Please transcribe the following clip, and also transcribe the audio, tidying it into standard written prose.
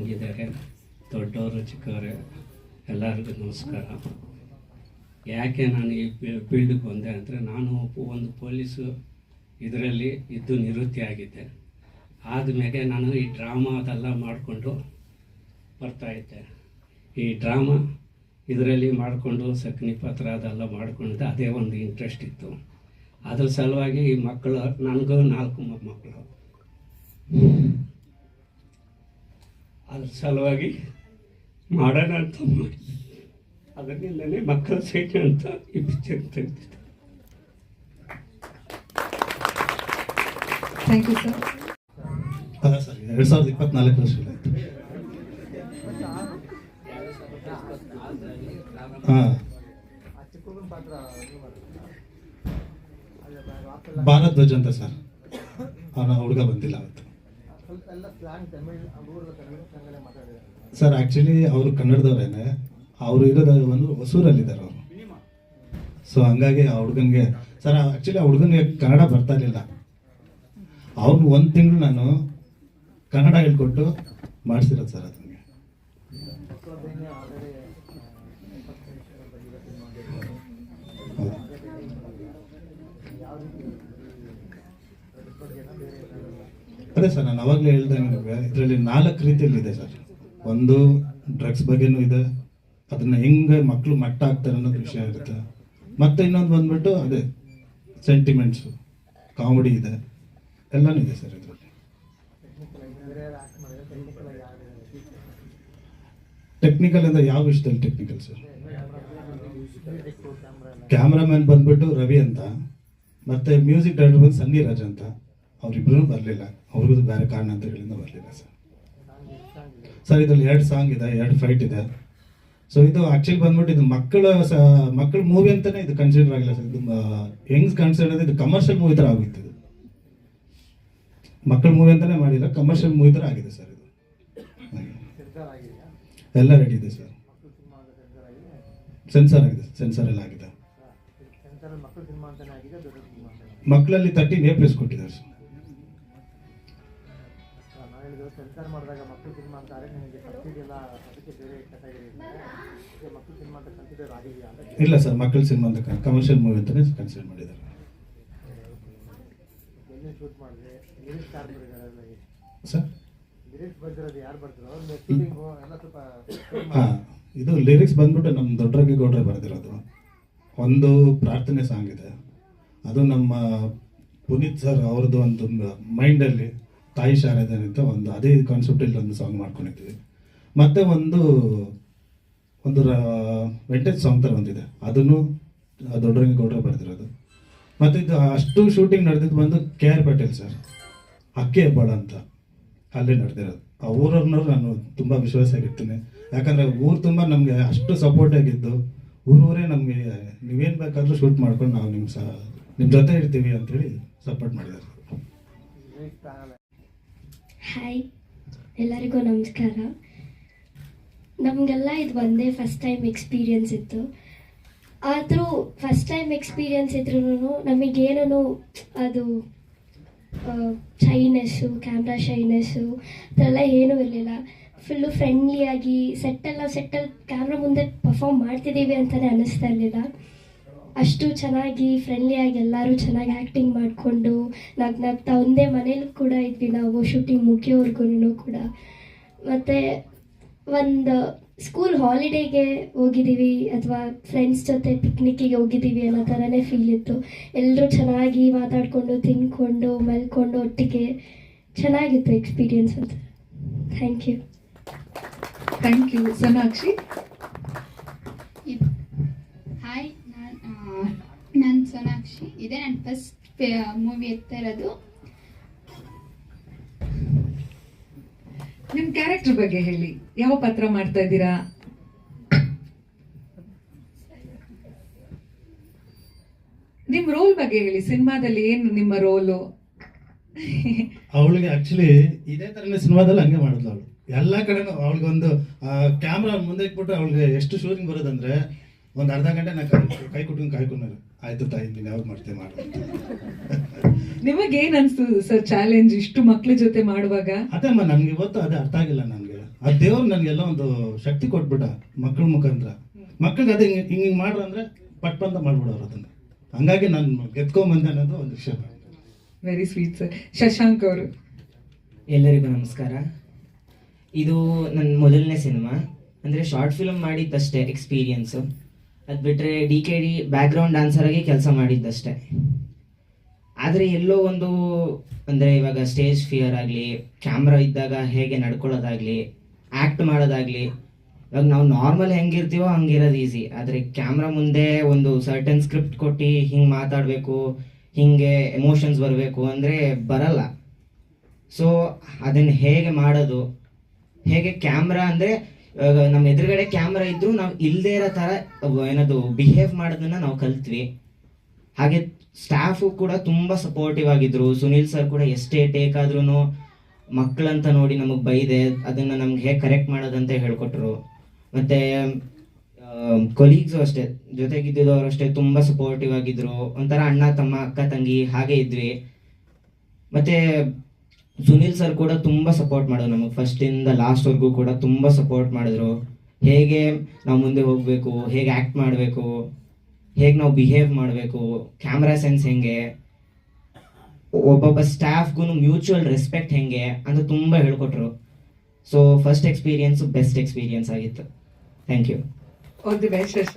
ತಂಗಿದ್ದಾರೆ, ದೊಡ್ಡವರು ಚಿಕ್ಕವರು ಎಲ್ಲರಿಗೂ ನಮಸ್ಕಾರ. ಯಾಕೆ ನಾನು ಈ ಫೀಲ್ಡಿಗೆ ಬಂದೆ ಅಂದರೆ, ನಾನು ಒಂದು ಪೊಲೀಸು ಇದರಲ್ಲಿ ಇದ್ದು ನಿವೃತ್ತಿ ಆಗಿದ್ದೆ. ಆದಮೇಲೆ ನಾನು ಈ ಡ್ರಾಮಾ ಅದೆಲ್ಲ ಮಾಡಿಕೊಂಡು ಬರ್ತಾಯಿದ್ದೆ. ಈ ಡ್ರಾಮಾ ಇದರಲ್ಲಿ ಮಾಡಿಕೊಂಡು ಸಕ್ನಿ ಪಾತ್ರ ಅದೆಲ್ಲ ಮಾಡ್ಕೊಂಡಿದ್ದೆ. ಅದೇ ಒಂದು ಇಂಟ್ರೆಸ್ಟ್ ಇತ್ತು. ಅದ್ರ ಸಲುವಾಗಿ ಈ ಮಕ್ಕಳು, ನನಗೂ 4 ಮಕ್ಕಳು, ಅದ್ರ ಸಲುವಾಗಿ ಮಾಡೋಣ ಅಂತ ಮಾಡಿ ಅದರಿಂದಲೇ ಮಕ್ಕಳ ಸೈಟ್ ಅಂತ ಈ ಪಿಕ್ಚರ್ ತೆಗೆದಿದ್ದೆ. Thank you sir. ಅಲ್ಲ ಸರ್, 2024 ವರ್ಷ ಆಯಿತು. ಹಾಂ, ಭಾರದ್ವಾಜ್ ಅಂತ ಸರ್, ಅವನ ಹುಡುಗ ಬಂದಿಲ್ಲ ಅವತ್ತು ಸರ್. ಆ್ಯಕ್ಚುಲಿ ಅವರು ಕನ್ನಡದವರೇನೆ, ಅವರು ಇರೋದು ಒಂದು ಹೊಸೂರಲ್ಲಿದ್ದಾರೆ ಅವರು. ಸೊ ಹಂಗಾಗಿ ಆ ಹುಡುಗನಿಗೆ ಸರ್, ಆ್ಯಕ್ಚುಲಿ ಆ ಹುಡುಗನಿಗೆ ಕನ್ನಡ ಬರ್ತಾ ಇರಲಿಲ್ಲ. ಅವ್ರಿಗೆ 1 ತಿಂಗಳು ನಾನು ಕನ್ನಡ ಹೇಳ್ಕೊಟ್ಟು ಮಾಡಿಸಿರೋದು ಸರ್ ಅದಕ್ಕೆ. ಅದೇ ಸರ್, ನಾನು ಅವಾಗಲೇ ಹೇಳ್ದಂಗೆ ಇದರಲ್ಲಿ 4 ರೀತಿಯಲ್ಲಿದೆ ಸರ್. ಒಂದು ಡ್ರಗ್ಸ್ ಬಗ್ಗೆನೂ ಇದೆ, ಅದನ್ನ ಹೆಂಗೆ ಮಕ್ಕಳು ಮಟ್ಟ ಆಗ್ತಾರೆ ಅನ್ನೋದು ವಿಷಯ ಇರುತ್ತೆ. ಮತ್ತೆ ಇನ್ನೊಂದು ಬಂದ್ಬಿಟ್ಟು ಅದೇ ಸೆಂಟಿಮೆಂಟ್ಸು, ಕಾಮಿಡಿ ಇದೆ, ಎಲ್ಲನೂ ಇದೆ ಸರ್ ಇದರಲ್ಲಿ. ಟೆಕ್ನಿಕಲ್ ಅಂದರೆ ಯಾವ ವಿಷಯದಲ್ಲಿ ಟೆಕ್ನಿಕಲ್ ಸರ್? ಕ್ಯಾಮ್ರಾಮನ್ ಬಂದ್ಬಿಟ್ಟು ರವಿ ಅಂತ, ಮತ್ತೆ ಮ್ಯೂಸಿಕ್ ಡೈರೆಕ್ಟರ್ ಬಂದು ಸನ್ನಿ ರಾಜ್ ಅಂತ. ಅವರಿಬ್ರು ಬರಲಿಲ್ಲ, ಅವ್ರಿಗೂ ಬೇರೆ ಕಾರಣಗಳಿಂದ ಬರಲಿಲ್ಲ ಸರ್. ಸರ್ ಇದರಲ್ಲಿ 2 ಸಾಂಗ್ ಇದೆ, 2 ಫೈಟ್ ಇದೆ. ಸೊ ಇದು ಆಕ್ಚುಲಿ ಬಂದ್ಬಿಟ್ಟು ಇದು ಮಕ್ಕಳ ಮೂವಿ ಅಂತಾನೆ ಇದು ಕನ್ಸಿಡರ್ ಆಗಿಲ್ಲ ಸರ್. ಇದು ಹೆಂಗ್ ಕನ್ಸಿಡರ್, ಇದು ಕಮರ್ಷಿಯಲ್ ಮೂವಿ ಥರ ಆಗಿತ್ತು. ಇದು ಮಕ್ಕಳ ಮೂವಿ ಅಂತಾನೆ ಮಾಡಿಲ್ಲ, ಕಮರ್ಷಿಯಲ್ ಮೂವಿ ಥರ ಆಗಿದೆ ಸರ್. ಇದು ಎಲ್ಲ ರೆಡಿ ಇದೆ ಸರ್. ಸೆನ್ಸರ್ ಆಗಿದೆ, ಸೆನ್ಸರ್ ಎಲ್ಲ ಆಗಿದೆ. ಮಕ್ಕಳಲ್ಲಿ 13A+ ಕೊಟ್ಟಿದ್ದಾರೆ ಸರ್. ಇಲ್ಲ ಸರ್, ಮಕ್ಕಳ ಸಿನಿಮಾ ಅಂತ ಕಮರ್ಷಿಯಲ್ ಮೂವಿ ಅಂತಾನೆ ಕನ್ಸಿಡರ್ ಮಾಡಿದ್ದಾರೆ ಸರ್. ಹಾಂ, ಇದು ಲಿರಿಕ್ಸ್ ಬಂದ್ಬಿಟ್ಟು ನಮ್ಮ ದೊಡ್ಡರಂಗಿ ಗೌಡ್ರೆ ಬರೆದಿರೋದು. ಒಂದು ಪ್ರಾರ್ಥನೆ ಸಾಂಗ್ ಇದೆ, ಅದು ನಮ್ಮ ಪುನೀತ್ ಸರ್ ಅವ್ರದ್ದು ಒಂದು ಮೈಂಡಲ್ಲಿ ತಾಯಿ ಶಾರದೆ ಅಂತ ಒಂದು ಅದೇ ಕಾನ್ಸೆಪ್ಟಲ್ಲಿ ಒಂದು ಸಾಂಗ್ ಮಾಡ್ಕೊಂಡಿದ್ದೀವಿ. ಮತ್ತು ಒಂದು ವೆಂಟೇಜ್ ಸಾಂಗ್ ಥರ ಒಂದಿದೆ, ಅದನ್ನು ದೊಡ್ಡರಂಗಿ ಗೌಡ್ರೆ ಬರೆದಿರೋದು. ಮತ್ತು ಇದು ಅಷ್ಟು ಶೂಟಿಂಗ್ ನಡೆದಿದ್ದು ಬಂದು KR ಪಟೇಲ್ ಸರ್, ಅಕ್ಕಿ ಹೆಬ್ಬಾಳ ಅಂತ, ಅಲ್ಲೇ ನಡೆದಿರೋದು. ಆ ಊರವ್ರನ್ನವ್ರು ನಾನು ತುಂಬ ವಿಶ್ವಾಸಾಗಿರ್ತೀನಿ. ಯಾಕಂದರೆ ಊರು ತುಂಬ ನಮಗೆ ಅಷ್ಟು ಸಪೋರ್ಟ್ ಆಗಿದ್ದು, ಊರೂರೇ ನಮಗೆ ನೀವೇನು ಬೇಕಾದರೂ ಶೂಟ್ ಮಾಡ್ಕೊಂಡು ನಾವು ನಿಮ್ಮ ಜೊತೆ ಇರ್ತೀವಿ ಅಂತೇಳಿ ಸಪೋರ್ಟ್ ಮಾಡಿದ್ದಾರೆ. ಹಾಯ್, ಎಲ್ಲರಿಗೂ ನಮಸ್ಕಾರ. ನಮಗೆಲ್ಲ ಇದು ಒಂದೇ ಫಸ್ಟ್ ಟೈಮ್ ಎಕ್ಸ್ಪೀರಿಯನ್ಸ್ ಇತ್ತು. ಆದರೂ ಫಸ್ಟ್ ಟೈಮ್ ಎಕ್ಸ್ಪೀರಿಯನ್ಸ್ ಇದ್ರೂ ನಮಗೇನೂ ಅದು ಶೈನೆಸ್ಸು, ಕ್ಯಾಮ್ರಾ ಶೈನೆಸ್ಸು ಅದೆಲ್ಲ ಏನೂ ಇರಲಿಲ್ಲ. ಫುಲ್ಲು ಫ್ರೆಂಡ್ಲಿಯಾಗಿ ಸೆಟ್ಟಲ್ಲಿ ಕ್ಯಾಮ್ರಾ ಮುಂದೆ ಪರ್ಫಾರ್ಮ್ ಮಾಡ್ತಿದ್ದೀವಿ ಅಂತಲೇ ಅನ್ನಿಸ್ತಾ ಇರಲಿಲ್ಲ. ಅಷ್ಟು ಚೆನ್ನಾಗಿ ಫ್ರೆಂಡ್ಲಿಯಾಗಿ ಎಲ್ಲರೂ ಚೆನ್ನಾಗಿ ಆ್ಯಕ್ಟಿಂಗ್ ಮಾಡಿಕೊಂಡು ನಗ್ತಾ ಒಂದೇ ಮನೇಲಿ ಕೂಡ ಇದ್ವಿ ನಾವು, ಶೂಟಿಂಗ್ ಮುಗಿಯೋವರೆಗೂ ಕೂಡ. ಮತ್ತು ಒಂದು ಸ್ಕೂಲ್ ಹಾಲಿಡೇಗೆ ಹೋಗಿದ್ದೀವಿ ಅಥವಾ ಫ್ರೆಂಡ್ಸ್ ಜೊತೆ ಪಿಕ್ನಿಕ್ಕಿಗೆ ಹೋಗಿದ್ದೀವಿ ಅನ್ನೋ ಥರನೇ ಫೀಲ್ ಇತ್ತು. ಎಲ್ಲರೂ ಚೆನ್ನಾಗಿ ಮಾತಾಡಿಕೊಂಡು ತಿನ್ಕೊಂಡು ಮಲ್ಕೊಂಡು ಒಟ್ಟಿಗೆ ಚೆನ್ನಾಗಿತ್ತು ಎಕ್ಸ್ಪೀರಿಯನ್ಸ್ ಅಂತ. Thank you. Thank you. Sonakshi. Hi, ನಾನು ಸೋನಾಕ್ಷಿ. ಇದೇ ನನ್ನ ಫಸ್ಟ್ ಮೂವಿ ಎತ್ತಾ ಇರೋದು. ನಿಮ್ಮ ಕ್ಯಾರೆಕ್ಟರ್ ಬಗ್ಗೆ ಹೇಳಿ, ಯಾವ ಪಾತ್ರ ಮಾಡ್ತಾ ಇದ್ದೀರಾ? ನಿಮ್ಮ ರೋಲ್ ಬಗ್ಗೆ ಹೇಳಿ, ಸಿನಿಮಾದಲ್ಲಿ ಏನು ನಿಮ್ಮ ರೋಲು? ಅವಳಿಗೆ ಆಕ್ಚುಲಿ ಇದೇ ಥರನೇ ಸಿನಿಮಾದಲ್ಲಿ ಹಂಗೆ ಮಾಡಿದ್ಲು ಅವಳು. ಎಲ್ಲ ಕಡೆನೂ ಅವಳಿಗೊಂದು ಕ್ಯಾಮ್ರಾ ಮುಂದೆ ಇಟ್ಬಿಟ್ರೆ ಅವಳಿಗೆ ಎಷ್ಟು ಶೂಟಿಂಗ್ ಬರೋದಂದ್ರೆ ಒಂದು ಅರ್ಧ ಗಂಟೆ ನಾನು ಕೈ ಕುಟ್ಕೊಂಡು ಕಾಯ್ಕೊಂಡ್ರು. ಆಯ್ತು ತಾಯಿ, ನೀನು ಯಾವಾಗ ಮಾಡ್ತೇವೆ ಮಾಡು. ನಿಮಗೇನು ಅನಿಸ್ತು ಸರ್ ಚಾಲೆಂಜ್ ಇಷ್ಟು ಮಕ್ಳ ಜೊತೆ ಮಾಡುವಾಗ? ಅದೇ ನನಗೆ ಇವತ್ತು ಅದೇ ಅರ್ಥ ಆಗಿಲ್ಲ ನನಗೆ. ಆ ದೇವ್ರು ನನಗೆಲ್ಲ ಒಂದು ಶಕ್ತಿ ಕೊಟ್ಬಿಟ್ಟ ಮಕ್ಕಳ ಮುಖಾಂತರ. ಮಕ್ಕಳಿಗೆ ಅದೇ ಹಿಂಗೆ ಮಾಡ್ರು ಅಂದರೆ ಪಟ್ ಅಂತ ಮಾಡ್ಬಿಡೋರು ಅದನ್ನು. ಹಂಗಾಗಿ ನಾನು ಗೆದ್ಕೊಂಬಂದೆ ಅನ್ನೋದು ಒಂದು ವಿಷಯ. Very sweet sir. ಶಶಾಂಕ್ ಅವರು. ಎಲ್ಲರಿಗೂ ನಮಸ್ಕಾರ. ಇದು ನನ್ನ ಮೊದಲನೇ ಸಿನಿಮಾ, ಅಂದರೆ ಶಾರ್ಟ್ ಫಿಲ್ಮ್ ಮಾಡಿದ್ದಷ್ಟೇ ಎಕ್ಸ್ಪೀರಿಯನ್ಸು. ಅದು ಬಿಟ್ಟರೆ DKD ಬ್ಯಾಕ್ಗ್ರೌಂಡ್ ಡ್ಯಾನ್ಸರಾಗಿ ಕೆಲಸ ಮಾಡಿದ್ದಷ್ಟೇ. ಆದರೆ ಎಲ್ಲೋ ಒಂದು ಅಂದರೆ ಇವಾಗ ಸ್ಟೇಜ್ ಫಿಯರ್ ಆಗಲಿ, ಕ್ಯಾಮ್ರಾ ಇದ್ದಾಗ ಹೇಗೆ ನಡ್ಕೊಳ್ಳೋದಾಗಲಿ, ಆ್ಯಕ್ಟ್ ಮಾಡೋದಾಗಲಿ, ಇವಾಗ ನಾವು ನಾರ್ಮಲ್ ಹೆಂಗಿರ್ತೀವೋ ಹಂಗಿರೋದು ಈಸಿ. ಆದರೆ ಕ್ಯಾಮ್ರಾ ಮುಂದೆ ಒಂದು ಸರ್ಟನ್ ಸ್ಕ್ರಿಪ್ಟ್ ಕೊಟ್ಟು ಹಿಂಗೆ ಮಾತಾಡಬೇಕು, ಹಿಂಗೆ ಎಮೋಷನ್ಸ್ ಬರಬೇಕು ಅಂದರೆ ಬರಲ್ಲ. ಸೊ ಅದನ್ನು ಹೇಗೆ ಮಾಡೋದು, ಹೇಗೆ ಕ್ಯಾಮ್ರಾ ಅಂದರೆ ನಮ್ಮ ಎದುರುಗಡೆ ಕ್ಯಾಮ್ರಾ ಇದ್ದರೂ ನಾವು ಇಲ್ಲದೇ ಇರೋ ಥರ ಏನದು ಬಿಹೇವ್ ಮಾಡೋದನ್ನು ನಾವು ಕಲ್ತ್ವಿ. ಹಾಗೆ ಸ್ಟಾಫು ಕೂಡ ತುಂಬ ಸಪೋರ್ಟಿವ್ ಆಗಿದ್ರು. ಸುನೀಲ್ ಸರ್ ಕೂಡ ಎಷ್ಟೇ ಟೇಕ್ ಆದ್ರೂ ಮಕ್ಕಳಂತ ನೋಡಿ ನಮಗೆ ಬೈದೆ ಅದನ್ನು ನಮ್ಗೆ ಹೇಗೆ ಕರೆಕ್ಟ್ ಮಾಡೋದಂತ ಹೇಳ್ಕೊಟ್ರು. ಮತ್ತು ಕೊಲೀಗ್ಸು ಅಷ್ಟೇ, ಜೊತೆಗಿದ್ದಿದ್ದವರು ಅಷ್ಟೇ ತುಂಬ ಸಪೋರ್ಟಿವ್ ಆಗಿದ್ರು. ಒಂಥರ ಅಣ್ಣ ತಮ್ಮ ಅಕ್ಕ ತಂಗಿ ಹಾಗೆ ಇದ್ವಿ. ಮತ್ತು ಸುನೀಲ್ ಸರ್ ಕೂಡ ತುಂಬ ಸಪೋರ್ಟ್ ಮಾಡೋದು ನಮಗೆ, ಫಸ್ಟಿಂದ ಲಾಸ್ಟ್ವರೆಗೂ ಕೂಡ ತುಂಬ ಸಪೋರ್ಟ್ ಮಾಡಿದ್ರು. ಹೇಗೆ ನಾವು ಮುಂದೆ ಹೋಗಬೇಕು, ಹೇಗೆ ಆ್ಯಕ್ಟ್ ಮಾಡಬೇಕು, ಹೇಗೆ ನಾವು ಬಿಹೇವ್ ಮಾಡಬೇಕು, ಕ್ಯಾಮ್ರಾ ಸೆನ್ಸ್ ಹೆಂಗೆ, ಒಬ್ಬೊಬ್ಬ ಸ್ಟಾಫ್ಗೂ ಮ್ಯೂಚುವಲ್ ರೆಸ್ಪೆಕ್ಟ್ ಹೆಂಗೆ ಅಂತ ತುಂಬ ಹೇಳ್ಕೊಟ್ರು. So first experience best experience ಆಗಿತ್ತು. Thank you. All the best.